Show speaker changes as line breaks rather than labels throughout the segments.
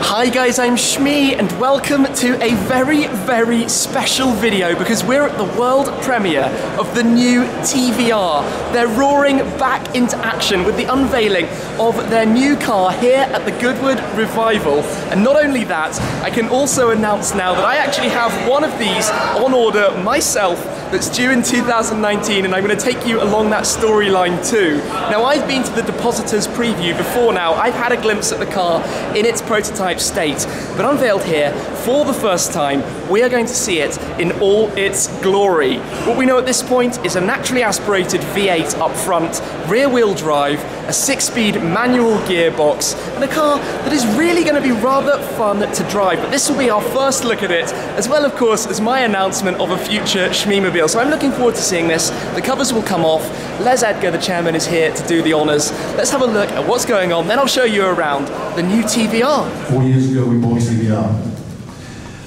Hi guys, I'm Shmee and welcome to a very, very special video because we're at the world premiere of the new TVR. They're roaring back into action with the unveiling of their new car here at the Goodwood Revival. And not only that, I can also announce now that I actually have one of these on order myself that's due in 2019, and I'm going to take you along that storyline too. Now, I've been to the Depositors preview before now. I've had a glimpse at the car in its prototype state, but unveiled here for the first time, we are going to see it in all its glory. What we know at this point is a naturally aspirated V8 up front, rear-wheel drive, a 6-speed manual gearbox, and a car that is really going to be rather fun to drive. But this will be our first look at it, as well, of course, as my announcement of a future Shmeemobile. So I'm looking forward to seeing this. The covers will come off. Edgar, the chairman, is here to do the honours. Let's have a look at what's going on, then I'll show you around the new TVR.
4 years ago we bought TVR,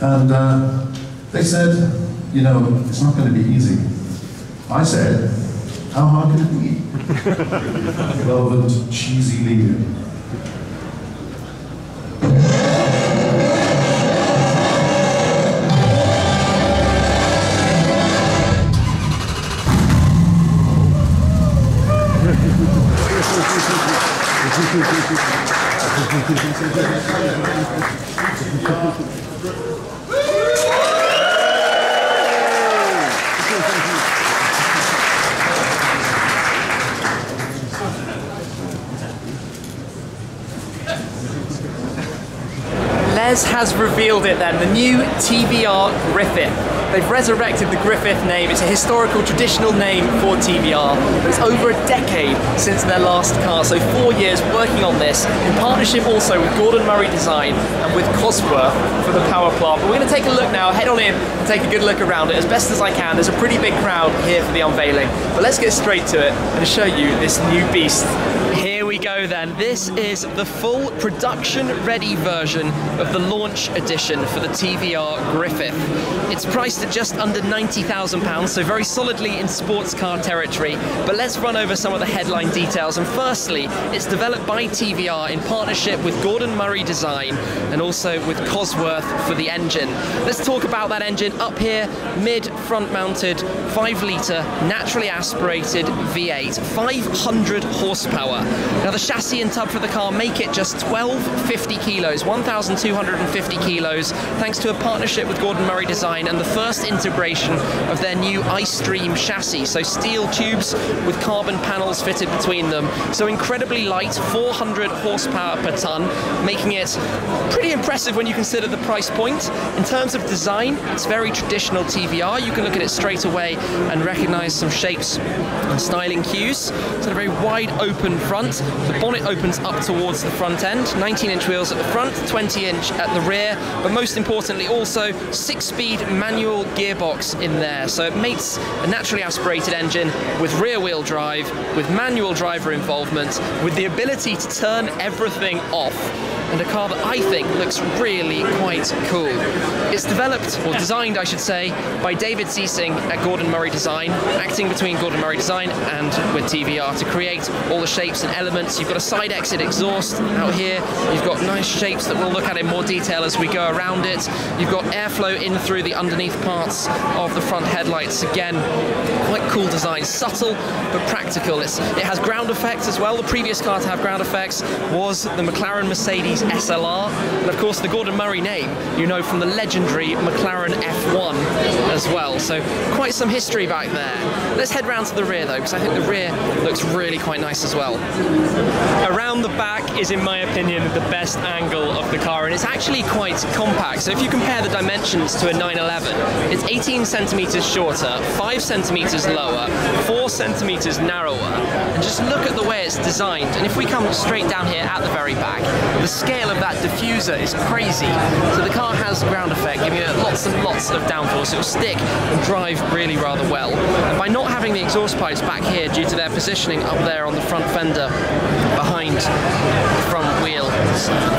and they said, you know, it's not going to be easy. I said, how hard could it be? Velvet, cheesy leader.
Les has revealed it then, the new TVR Griffith. They've resurrected the Griffith name. It's a historical, traditional name for TVR. It's over a decade since their last car, so 4 years working on this, in partnership also with Gordan Design and with Cosworth for the power plant. But we're going to take a look now, head on in and take a good look around it as best as I can. There's a pretty big crowd here for the unveiling, but let's get straight to it and show you this new beast. Here we go then. This is the full production-ready version of the launch edition for the TVR Griffith. It's priced at just under £90,000, so very solidly in sports car territory. But let's run over some of the headline details. And firstly, it's developed by TVR in partnership with Gordan Design and also with Cosworth for the engine. Let's talk about that engine up here. Mid front mounted 5-litre naturally aspirated V8, 500 horsepower. Now the chassis and tub for the car make it just 1250 kilos, 1,250 kilos, thanks to a partnership with Gordan Design and the first integration of their new iStream chassis, so steel tubes with carbon panels fitted between them. So incredibly light, 400 horsepower per ton, making it pretty impressive when you consider the price point. In terms of design, it's very traditional TVR. You can look at it straight away and recognize some shapes and styling cues. It's got a very wide open front. The bonnet opens up towards the front end, 19-inch wheels at the front, 20-inch at the rear, but most importantly also 6-speed manual gearbox in there. So it mates a naturally aspirated engine with rear-wheel drive, with manual driver involvement, with the ability to turn everything off, and a car that I think looks really quite cool. It's developed, or designed I should say, by David Seesing at Gordan Design, acting between Gordan Design and with TVR to create all the shapes and elements. You've got a side exit exhaust out here, you've got nice shapes that we'll look at in more detail as we go around it. You've got airflow in through the underneath parts of the front headlights. Again, quite cool design, subtle but practical. It has ground effects as well. The previous car to have ground effects was the McLaren Mercedes SLR, and of course the Gordan name you know from the legendary McLaren F1 as well, so quite some history back there. Let's head round to the rear though, because I think the rear looks really quite nice as well. Around the back is, in my opinion, the best angle of the car, and it's actually quite compact. So if you compare the dimensions to a 911, it's 18 centimeters shorter, 5 centimeters lower, 4 centimeters narrower, and just look at the way it's designed. And if we come straight down here at the very back, the scale of that diffuser is crazy. So the car has ground effect, giving it lots and lots of downforce. It will stick and drive really rather well. And by not having the exhaust pipes back here due to their positioning up there on the front fender behind the front wheel,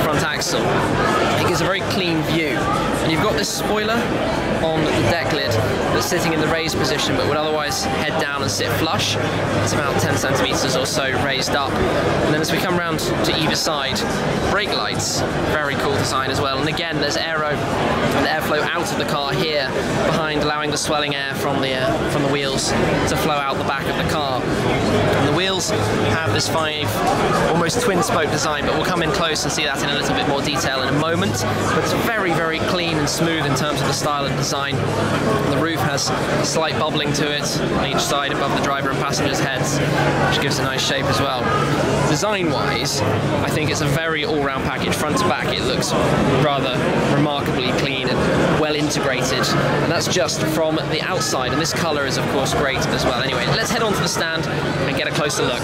front axle, it gives a very clean view. And you've got this spoiler on the deck lid that's sitting in the raised position but would otherwise head down and sit flush. It's about 10 centimeters or so raised up. And then as we come round to either side, brake lights, very cool design as well. And again, there's airflow out of the car here behind, allowing the swelling air from the wheels to flow out the back of the car. And the wheels have this almost twin spoke design, but we'll come in close and see that in a little bit more detail in a moment. But it's very, very clean and smooth in terms of the style and design. The roof has a slight bubbling to it on each side above the driver and passengers' heads, which gives a nice shape as well. Design-wise, I think it's a very all-round package. Front to back, it looks rather remarkably clean and well integrated. And that's just from the outside, and this colour is of course great as well. Anyway, let's head on to the stand and get a closer look.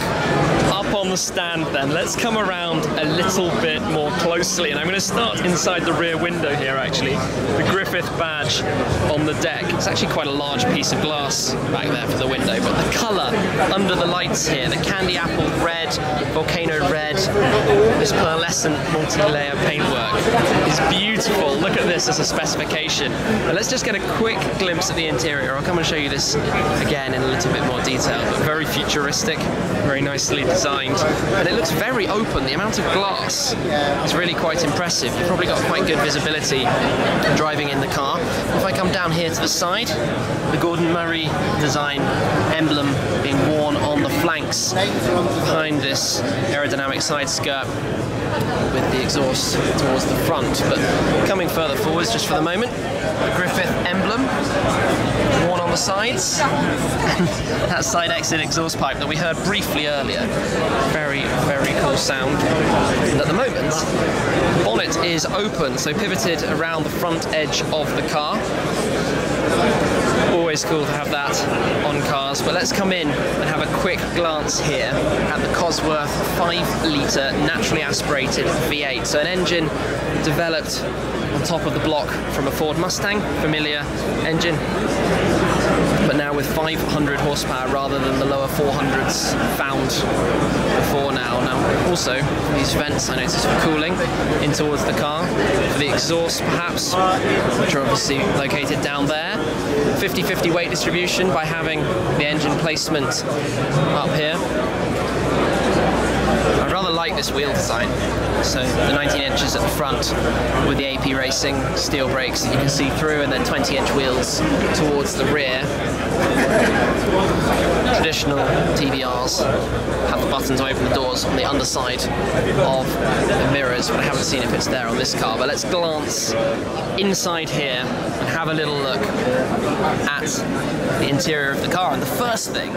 Up on the stand then, let's come around a little bit more closely, and I'm going to start inside the rear window here actually. The Griffith badge on the deck. It's actually quite a large piece of glass back there for the window, but the colour under the lights here, the candy apple red, volcano red, this pearlescent multi-layer paintwork is beautiful. Look at this as a specification. But let's just get a quick glimpse at the interior. I'll come and show you this again in a little bit more detail, but very futuristic, very nicely designed, and it looks very open. The amount of glass is really quite impressive. You've probably got quite good visibility driving in the car. If I come down here to the side, the Gordan Murray design emblem being worn on the flanks behind this aerodynamic side skirt with the exhaust towards the front. But coming further forwards just for the moment, the Griffith emblem worn on the sides, that side exit exhaust pipe that we heard briefly earlier. Very, very cool sound. And at the moment, the bonnet is open, so pivoted around the front edge of the car. Always cool to have that on cars, but let's come in and have a quick glance here at the Cosworth 5-litre naturally aspirated V8. So an engine developed on top of the block from a Ford Mustang, familiar engine, but now with 500 horsepower rather than the lower 400s found before now. Now also these vents I noticed for cooling in towards the car, for the exhaust perhaps, which are obviously located down there. 50-50 weight distribution by having the engine placement up here. I rather like this wheel design. So the 19 inches at the front with the AP Racing steel brakes that you can see through, and then 20-inch wheels towards the rear. Traditional TVRs have the button to open the doors on the underside of the mirrors, but I haven't seen if it's there on this car. But let's glance inside here and have a little look at the interior of the car. And the first thing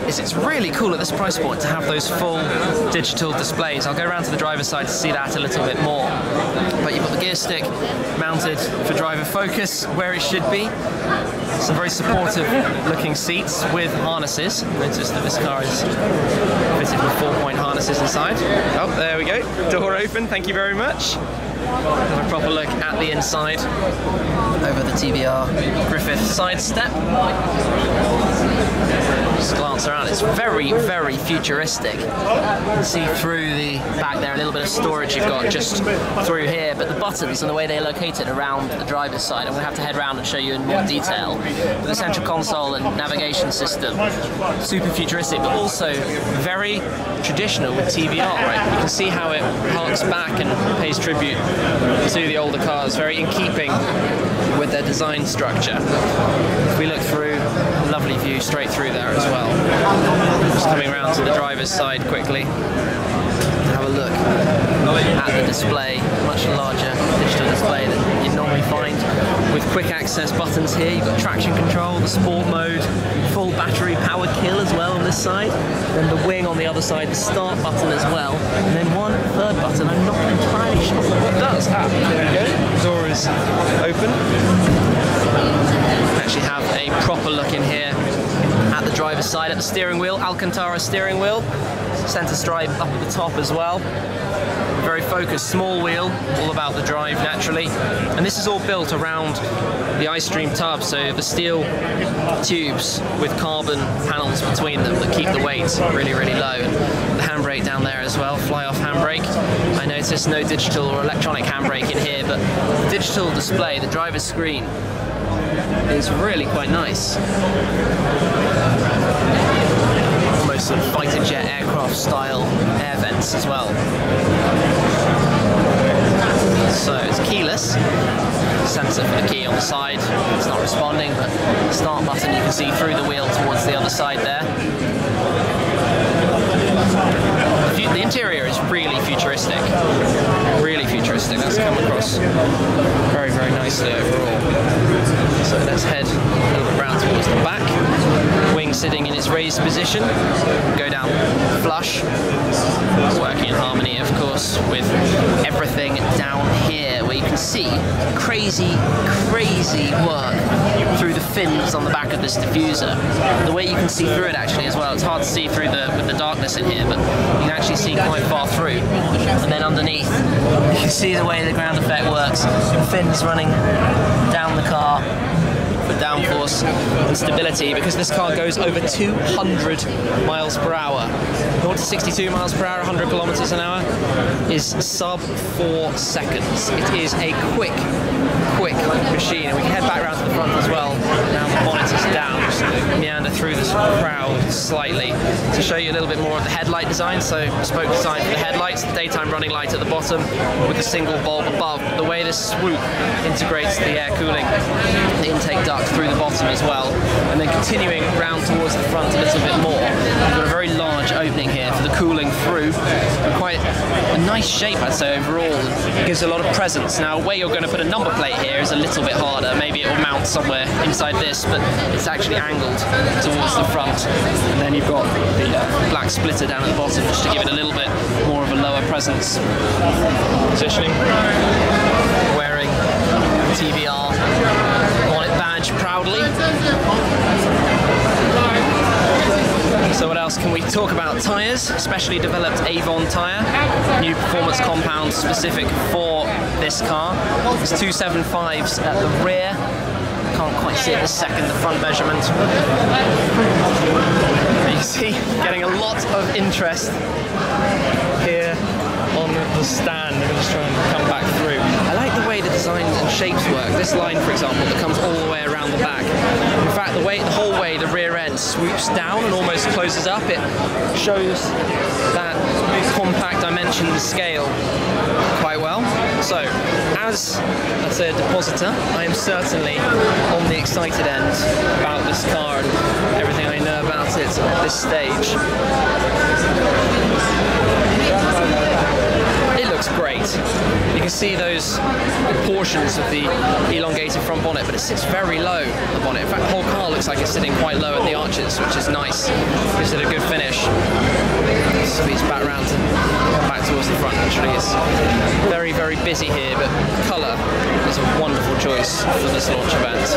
is it's really cool at this price point to have those full digital displays. I'll go around to the driver's side to see that a little bit more. But you've got the gear stick mounted for driver focus where it should be. Some very supportive looking seats with harnesses. Notice that this car is fitted with 4-point harnesses inside. Oh, there we go. Door open, thank you very much. Have a proper look at the inside over the TVR Griffith side step. Just glance around, it's very, very futuristic. You can see through the back there a little bit of storage you've got just through here, but the buttons and the way they're located around the driver's side, I'm going to have to head around and show you in more detail. But the central console and navigation system, super futuristic, but also very traditional with TVR, right? You can see how it harks back and pays tribute to the older cars, very in keeping with their design structure. If we look through, lovely view straight through there as well. Just coming around to the driver's side quickly. Have a look at the display, much larger digital display than you'd normally find, with quick access buttons here. You've got traction control, the sport mode, full battery power kill as well on this side, then the wing on the other side, the start button as well, and then one third button I'm not entirely sure what it does. There we go, the door is open. Actually have a proper look in here at the driver's side, at the steering wheel, Alcantara steering wheel, centre stripe up at the top as well. Very focused, small wheel, all about the drive naturally. And this is all built around the iStream tub, so the steel tubes with carbon panels between them that keep the weight really, really low. And the handbrake down there as well, fly-off handbrake, I noticed. assist, no digital or electronic handbrake in here, but the digital display, the driver's screen, is really quite nice. Almost sort of fighter jet aircraft style air vents as well. So it's keyless. Sensor for the key on the side, it's not responding, but the start button you can see through the wheel towards the other side there. The interior is really futuristic. Really futuristic. That's come across very, very nicely overall. So let's head a little bit round towards the back. Wing sitting in its raised position. Go down flush. Working in harmony, of course, with everything down here, where you can see crazy, crazy work through the fins on the back of this diffuser. The way you can see through it actually as well. It's hard to see through with the darkness in here, but you can actually see quite far through. And then underneath, you can see the way the ground effect works. The fins running down the car for downforce and stability, because this car goes over 200 miles per hour. 0 to 62 miles per hour, 100 kilometers an hour is sub 4 seconds. It is a quick machine, and we can head back around to the front as well. Now the bonnet is down, just meander through this crowd slightly to show you a little bit more of the headlight design. So bespoke design for the headlights, the daytime running light at the bottom with a single bulb above. The way this swoop integrates the air cooling, the intake duct through the bottom as well, and then continuing round towards the front a little bit more. We've got a very large opening here for the cooling through, and quite a nice shape, I'd say, overall. It gives a lot of presence. Now, where you're going to put a number plate here is a little bit harder. Maybe it will mount somewhere inside this, but it's actually angled towards the front. And then you've got the black splitter down at the bottom, just to give it a little bit more of a lower presence. Positioning. Wearing TVR bonnet badge proudly. So what else can we talk about? Tyres, specially developed Avon tyre, new performance compound specific for this car. It's 275s at the rear. Can't quite see it this second, the front measurement. You see, getting a lot of interest here on the stand. I'm just trying to come back through. I like the way the designs and shapes work. This line, for example, that comes all the way around the back. In fact, the whole way the rear end swoops down and almost closes up, it shows that compact dimension and scale quite well. So, as, let's say, a depositor, I am certainly on the excited end about this car and everything I know about it at this stage. It looks great. You can see those portions of the elongated front bonnet, but it sits very low, the bonnet. In fact, the whole car looks like it's sitting quite low at the arches, which is nice. Gives it a good finish. Squeeze back round and back towards the front. Actually, it's very, very busy here, but colour is a wonderful choice for this launch event.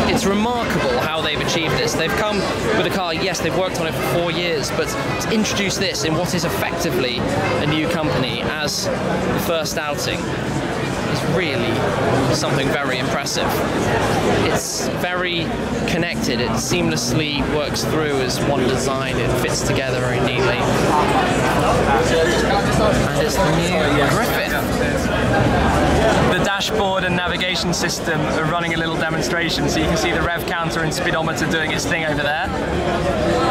It's remarkable how they've achieved this. They've come with a car, yes, they've worked on it for 4 years, but to introduce this in what is effectively a new company as the first outing is really something very impressive. It's very connected, it seamlessly works through as one design, it fits together very neatly. And it's the new Griffith. The dashboard and navigation system are running a little demonstration, so you can see the rev counter and speedometer doing its thing over there.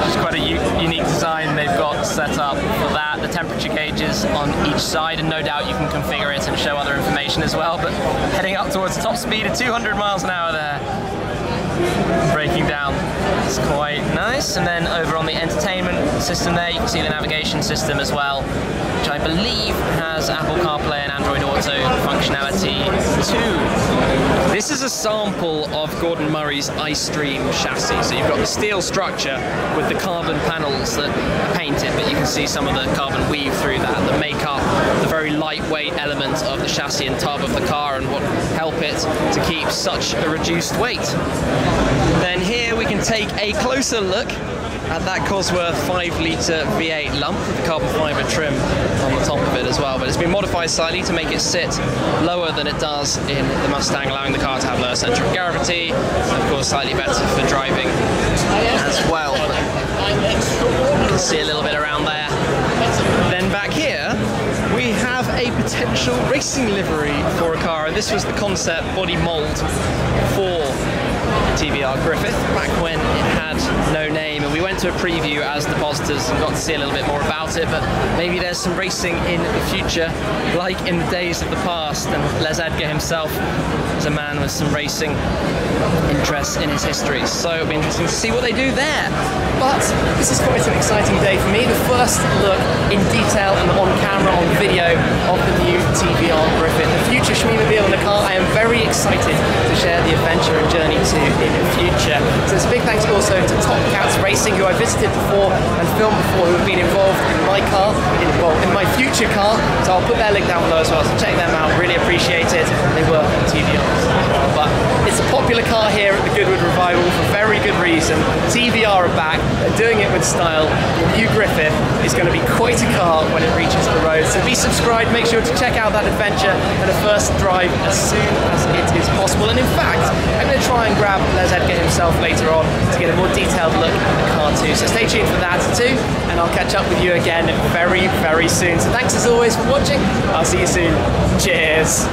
It's quite a unique design they've got set up for that. The temperature gauges on each side, and no doubt you can configure it and show other information as well, but heading up towards top speed of 200 miles an hour there. Breaking down, it's quite nice. And then over on the entertainment system there, you can see the navigation system as well, which I believe has Apple CarPlay and Android Auto functionality too. This is a sample of Gordon Murray's iStream chassis. So you've got the steel structure with the carbon panels that are painted, but you can see some of the carbon weave through that make up the very lightweight element of the chassis and tub of the car, and what help it to keep such a reduced weight. Then here we can take a closer look at that Cosworth 5-litre V8 lump with the carbon fibre trim on the top of it as well, but it's been modified slightly to make it sit lower than it does in the Mustang, allowing the car to have lower centre of gravity, and of course slightly better for driving as well. see a little bit around there. Then back here, we have a potential racing livery for a car, and this was the concept body mould for TVR Griffith back when it had no name, and we went to a preview as depositors and got to see a little bit more about it, but maybe there's some racing in the future like in the days of the past, and Edgar himself is a man with some racing interests in his history, so it'll be interesting to see what they do there. But this is quite an exciting day for me, the first look in detail and on camera, on video of the new TVR Griffith, the future Shmeemobile in the car I am very excited to share the adventure and journey to in the future. So it's a big thanks also to Top Cats Racing, who I visited before and filmed before, who have been involved in my car, in my future car, so I'll put their link down below as well, so check them out, really appreciate it. They work on TVRs. But it's a popular car here at the Goodwood Revival for very good reason. TVR are back, they're doing it with style. The new Griffith is going to be quite a car when it reaches the road, so be subscribed, make sure to check out that adventure and a first drive as soon as it is possible. And in fact, I'm going to try and grab Edgar himself later on to get a more detailed look at the car too, so stay tuned for that too, and I'll catch up with you again very, very soon. So thanks as always for watching, I'll see you soon, cheers!